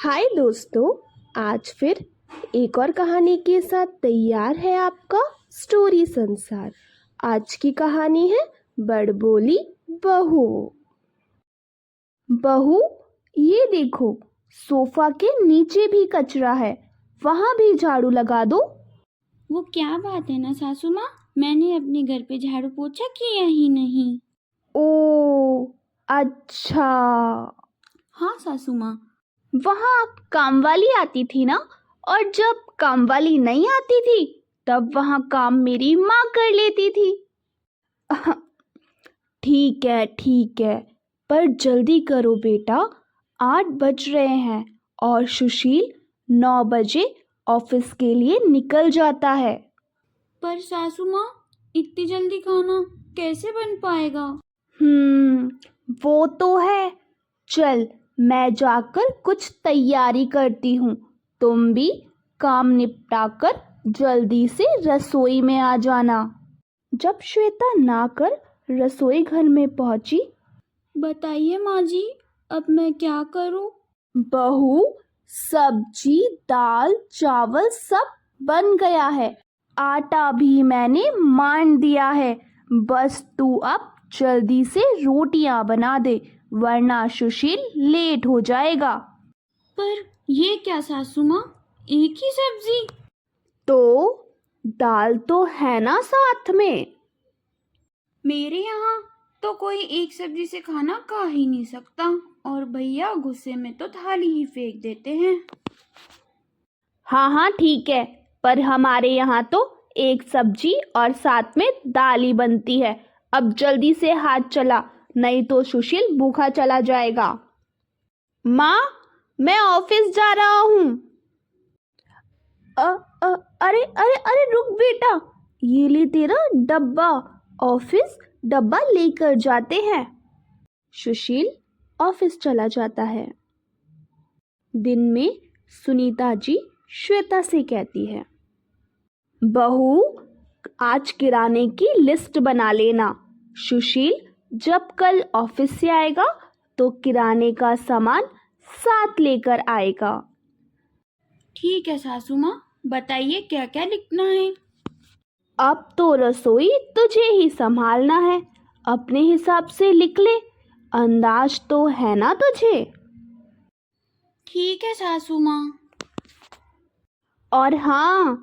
हाय दोस्तों, आज फिर एक और कहानी के साथ तैयार है आपका स्टोरी संसार। आज की कहानी है बड़बोली बहू। बहू, ये देखो, सोफा के नीचे भी कचरा है, वहां भी झाड़ू लगा दो। वो क्या बात है ना सासू माँ, मैंने अपने घर पे झाड़ू पोछा किया ही नहीं। ओ अच्छा, हाँ सासू माँ। वहाँ कामवाली आती थी ना, और जब कामवाली नहीं आती थी तब वहाँ काम मेरी माँ कर लेती थी। ठीक है, पर जल्दी करो बेटा, 8 बज रहे हैं और सुशील 9 बजे ऑफिस के लिए निकल जाता है। पर सासू माँ, इतनी जल्दी खाना कैसे बन पाएगा? वो तो है। चल, मैं जाकर कुछ तैयारी करती हूँ, तुम भी काम निपटाकर जल्दी से रसोई में आ जाना। जब श्वेता नहाकर रसोई घर में पहुंची, बताइए माँ जी, अब मैं क्या करूँ? बहू, सब्जी दाल चावल सब बन गया है, आटा भी मैंने मान दिया है। बस तू अब जल्दी से रोटियां बना दे, वरना सुशील लेट हो जाएगा। पर ये क्या सासू माँ, एक ही सब्जी? तो दाल तो है ना साथ में। मेरे यहाँ तो कोई एक सब्जी से खाना खा ही नहीं सकता, और भैया गुस्से में तो थाली ही फेंक देते हैं। हाँ ठीक है, पर हमारे यहाँ तो एक सब्जी और साथ में दाल ही बनती है। अब जल्दी से हाथ चला, नहीं तो सुशील भूखा चला जाएगा। माँ, मैं ऑफिस जा रहा हूँ। अरे अरे अरे रुक बेटा, ये ले तेरा डब्बा, ऑफिस डब्बा लेकर जाते हैं। सुशील ऑफिस चला जाता है। दिन में सुनीता जी श्वेता से कहती है, बहू, आज किराने की लिस्ट बना लेना। सुशील जब कल ऑफिस से आएगा तो किराने का सामान साथ लेकर आएगा। ठीक है सासू माँ, बताइए क्या क्या लिखना है। अब तो रसोई तुझे ही संभालना है, अपने हिसाब से लिख ले, अंदाज तो है ना तुझे। ठीक है सासू माँ। और हाँ,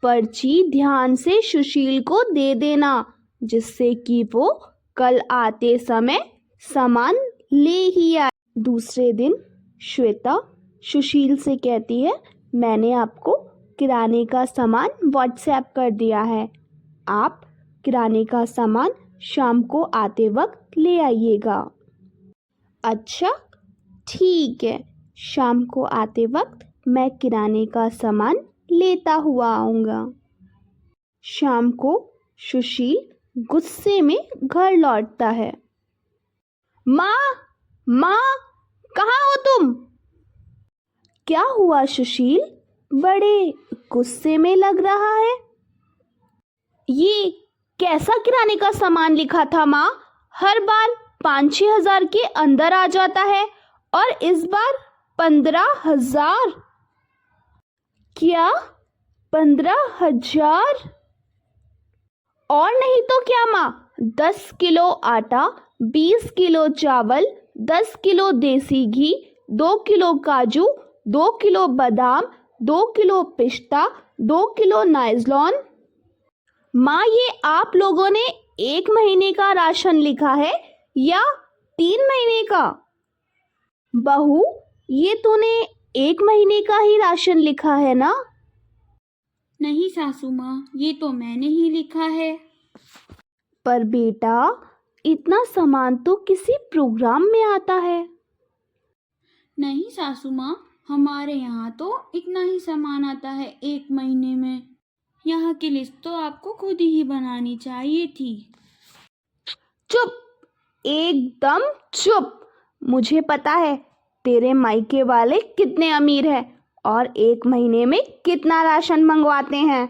पर्ची ध्यान से सुशील को दे देना, जिससे कि वो कल आते समय सामान ले ही आए। दूसरे दिन श्वेता सुशील से कहती है, मैंने आपको किराने का सामान व्हाट्सएप कर दिया है, आप किराने का सामान शाम को आते वक्त ले आइएगा। अच्छा ठीक है, शाम को आते वक्त मैं किराने का सामान लेता हुआ आऊँगा। शाम को सुशील गुस्से में घर लौटता है। माँ, कहाँ हो तुम? क्या हुआ सुशील, बड़े गुस्से में लग रहा है। ये कैसा किराने का सामान लिखा था माँ? हर बार 5-6 हजार के अंदर आ जाता है, और इस बार 15,000। क्या 15,000? और नहीं तो क्या माँ, 10 किलो आटा, 20 किलो चावल, 10 किलो देसी घी, 2 किलो काजू, 2 किलो बादाम, 2 किलो पिस्ता, 2 किलो नाइजलॉन। माँ, ये आप लोगों ने 1 महीने का राशन लिखा है या 3 महीने का? बहू, ये तूने 1 महीने का ही राशन लिखा है ना? नहीं सासू माँ, ये तो मैंने ही लिखा है। पर बेटा, इतना सामान तो किसी प्रोग्राम में आता है। नहीं सासू माँ, हमारे यहाँ तो इतना ही सामान आता है 1 महीने में। यहाँ की लिस्ट तो आपको खुद ही बनानी चाहिए थी। चुप, एकदम चुप। मुझे पता है तेरे मायके वाले कितने अमीर हैं और 1 महीने में कितना राशन मंगवाते हैं।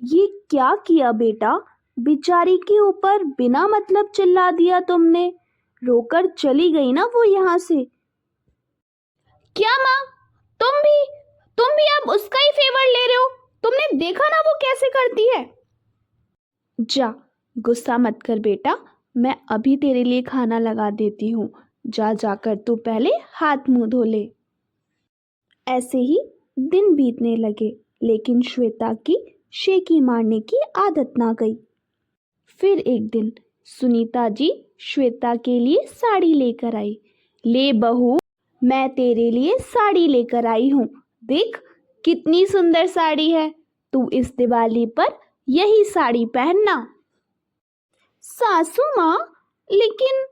ये क्या किया बेटा, बेचारी के ऊपर बिना मतलब चिल्ला दिया तुमने। रोकर चली गई ना वो यहाँ से। क्या माँ, तुम भी अब उसका ही फेवर ले रहे हो। तुमने देखा ना वो कैसे करती है। जा, गुस्सा मत कर बेटा, मैं अभी तेरे लिए खाना लगा देती हूँ। जा जाकर तू पहले हाथ मुंह धो ले। ऐसे ही दिन बीतने लगे, लेकिन श्वेता की शेखी मारने की आदत ना गई। फिर एक दिन सुनीता जी श्वेता के लिए साड़ी लेकर आई। ले बहू, मैं तेरे लिए साड़ी लेकर आई हूँ। देख कितनी सुंदर साड़ी है, तू इस दिवाली पर यही साड़ी पहनना। सासू माँ, लेकिन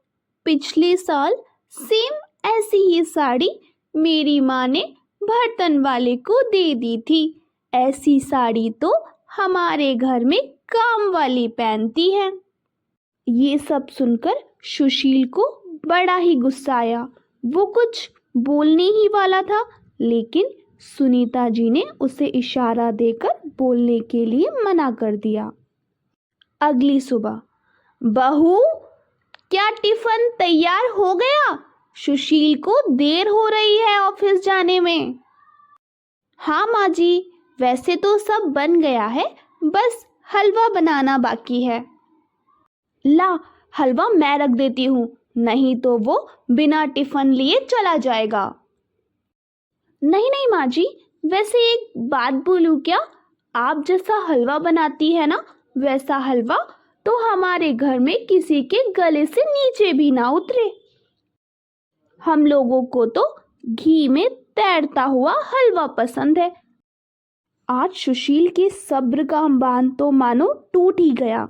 पिछले साल सेम ऐसी ही साड़ी मेरी माँ ने बर्तन वाले को दे दी थी। ऐसी साड़ी तो हमारे घर में काम वाली पहनती है। ये सब सुनकर सुशील को बड़ा ही गुस्सा आया। वो कुछ बोलने ही वाला था, लेकिन सुनीता जी ने उसे इशारा देकर बोलने के लिए मना कर दिया। अगली सुबह, बहू क्या टिफिन तैयार हो गया? सुशील को देर हो रही है ऑफिस जाने में। हाँ माँ जी, वैसे तो सब बन गया है, बस हलवा बनाना बाकी है। ला, हलवा मैं रख देती हूँ, नहीं तो वो बिना टिफिन लिए चला जाएगा। नहीं नहीं माँ जी, वैसे एक बात बोलूँ क्या? आप जैसा हलवा बनाती है ना, वैसा हलवा तो हमारे घर में किसी के गले से नीचे भी ना उतरे। हम लोगों को तो घी में तैरता हुआ हलवा पसंद है। आज सुशील के सब्र का बांध तो मानो टूट ही गया।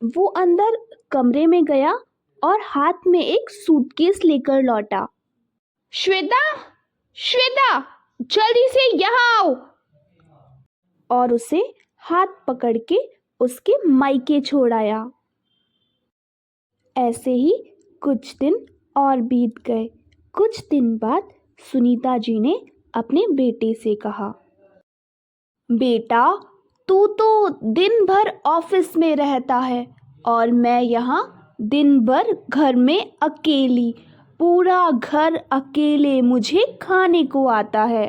वो अंदर कमरे में गया और हाथ में एक सूटकेस लेकर लौटा। श्वेता, श्वेता, जल्दी से यहाँ आओ। और उसे हाथ पकड़ के उसके मायके छोड़ आया। ऐसे ही कुछ दिन और बीत गए। कुछ दिन बाद सुनीता जी ने अपने बेटे से कहा, बेटा, तू तो दिन भर ऑफिस में रहता है और मैं यहाँ दिन भर घर में अकेली, पूरा घर अकेले मुझे खाने को आता है।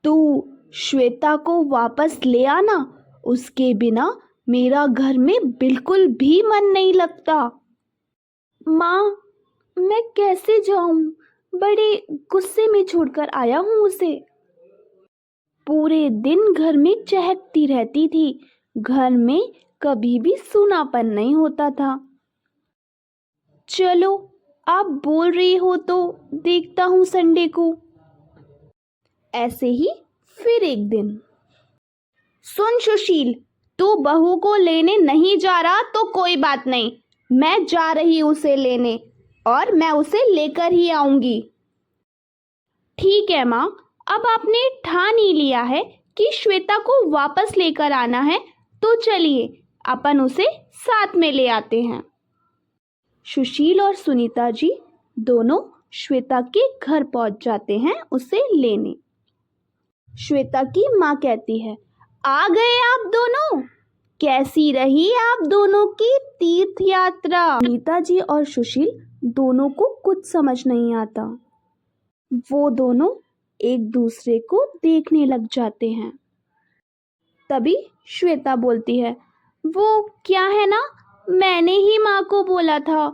तू श्वेता को वापस ले आना, उसके बिना मेरा घर में बिल्कुल भी मन नहीं लगता। माँ, मैं कैसे जाऊं? बड़े गुस्से में छोड़कर आया हूं उसे। पूरे दिन घर में चहकती रहती थी, घर में कभी भी सूनापन नहीं होता था। चलो, आप बोल रही हो तो देखता हूँ संडे को। ऐसे ही फिर एक दिन, सुन सुशील, तू बहू को लेने नहीं जा रहा तो कोई बात नहीं, मैं जा रही उसे लेने और मैं उसे लेकर ही आऊंगी। ठीक है माँ, अब आपने ठान ही लिया है कि श्वेता को वापस लेकर आना है, तो चलिए अपन उसे साथ में ले आते हैं। सुशील और सुनीता जी दोनों श्वेता के घर पहुंच जाते हैं उसे लेने। श्वेता की माँ कहती है, आ गए आप दोनों, कैसी रही आप दोनों की तीर्थ यात्रा? सुनीता जी और सुशील दोनों को कुछ समझ नहीं आता। वो दोनों एक दूसरे को देखने लग जाते हैं। तभी श्वेता बोलती है, वो क्या है ना, मैंने ही माँ को बोला था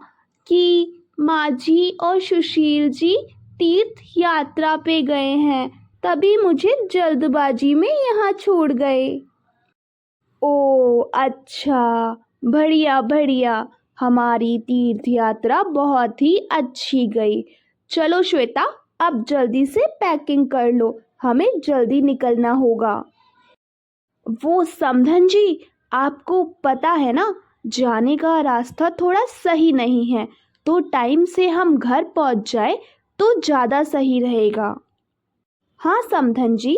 कि माँ जी और सुशील जी तीर्थ यात्रा पे गए हैं, तभी मुझे जल्दबाजी में यहाँ छोड़ गए। ओ अच्छा, बढ़िया बढ़िया, हमारी तीर्थ यात्रा बहुत ही अच्छी गई। चलो श्वेता, अब जल्दी से पैकिंग कर लो, हमें जल्दी निकलना होगा। वो समधन जी, आपको पता है ना, जाने का रास्ता थोड़ा सही नहीं है, तो टाइम से हम घर पहुंच जाए तो ज़्यादा सही रहेगा। हाँ समधन जी,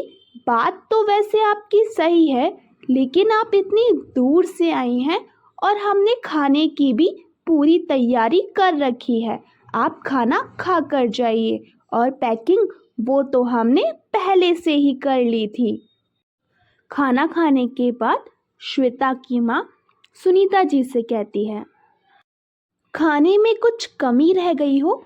बात तो वैसे आपकी सही है, लेकिन आप इतनी दूर से आई हैं और हमने खाने की भी पूरी तैयारी कर रखी है। आप खाना खा कर जाइए, और पैकिंग वो तो हमने पहले से ही कर ली थी। खाना खाने के बाद श्वेता की माँ सुनीता जी से कहती है, खाने में कुछ कमी रह गई हो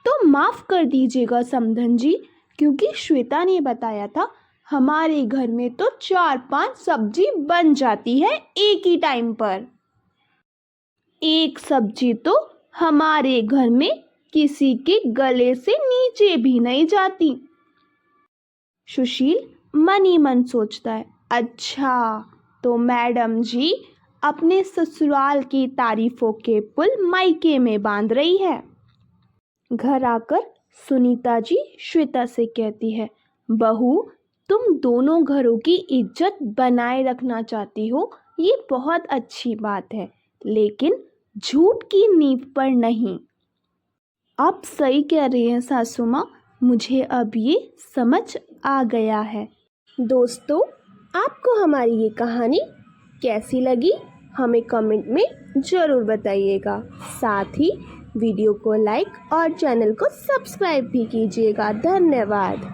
तो माफ़ कर दीजिएगा समधन जी, क्योंकि श्वेता ने बताया था हमारे घर में तो 4-5 सब्जी बन जाती है एक ही टाइम पर। एक सब्जी तो हमारे घर में किसी के गले से नीचे भी नहीं जाती। सुशील मन ही मन सोचता है, अच्छा तो मैडम जी अपने ससुराल की तारीफों के पुल मायके में बांध रही है। घर आकर सुनीता जी श्वेता से कहती है, बहू तुम दोनों घरों की इज्जत बनाए रखना चाहती हो, ये बहुत अच्छी बात है, लेकिन झूठ की नींव पर नहीं। आप सही कह रही हैं सासू माँ, मुझे अब ये समझ आ गया है। दोस्तों, आपको हमारी ये कहानी कैसी लगी हमें कमेंट में ज़रूर बताइएगा। साथ ही वीडियो को लाइक और चैनल को सब्सक्राइब भी कीजिएगा। धन्यवाद।